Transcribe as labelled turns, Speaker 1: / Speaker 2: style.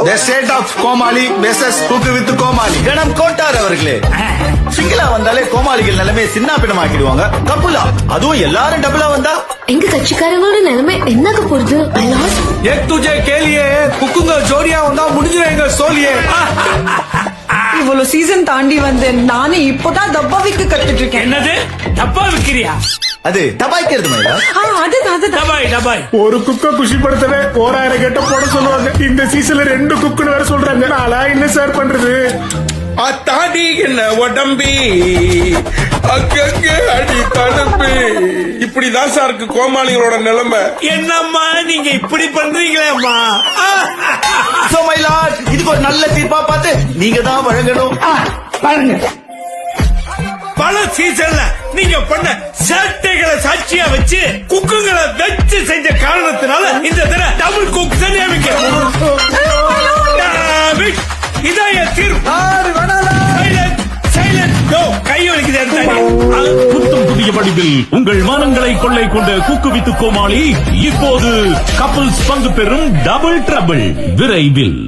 Speaker 1: The state of கோமாளி versus cook with கோமாளி. கணம் கோட்டார் அவர்களே, சிங்கிளா வந்தாலே கோமாளிகள் நிலைமை சின்ன பின்னமாக்கிடுவாங்க. கப்புலா அதுவும் எல்லாரும் டபுளா வந்தா
Speaker 2: எங்க கட்சிக்காரங்களோட நிலைமை என்னக்க போறது?
Speaker 3: ஏக் துஜே கேலியே குக்குங்க ஜோடியா வந்தா முடிஞ்சுங்க சோலியே.
Speaker 4: இவ்வளவு சீசன் தாண்டி வந்து நானே இப்பதான் டப்பா விக்க கத்துட்டு இருக்கேன்.
Speaker 5: என்னது டப்பா விக்கிறியா?
Speaker 1: அது டபாய்க்கிறது மயிலா.
Speaker 4: அதுதான்
Speaker 5: டபாய் டபாய்.
Speaker 3: ஒரு குக்க குஷிப்படுத்தவே 1000 கெட்ட போட சொல்லுவாங்க. இந்த சீசன்ல 2 குக்குன்னு வேற சொல்றாங்க. நாளா என்ன சார் பண்றது?
Speaker 6: அத்தாடி என்ன உடம்பி அக்கங்க அடி தடுப்பு. இப்படிதான் சார் இருக்கு கோமாளிகளோட நிலைமை.
Speaker 5: என்னம்மா நீங்க இப்படி பண்றீங்களேம்மா?
Speaker 1: சோ மயிலா, இதுக்கு ஒரு நல்ல தீர்ப்பா பார்த்து நீங்க தான் வழங்கணும்.
Speaker 5: பல சீசன்ல நீங்க பண்ண சேட்டைகளை சாட்சியா வச்சு குக்குங்களை வச்சு செஞ்ச காரணத்தினால இந்த தடவை டபுள் குக் நியமிக்கிறோம். இதான் என் தீர்ப்பு. கை வலிக்குது.
Speaker 7: புத்தம் புதிய வடிவில் உங்கள் மனங்களை கொள்ளை கொண்ட குக்கு வித்து கோமாளி இப்போது கப்பல்ஸ் பங்கு பெறும் டபுள் ட்ரபிள் விரைவில்.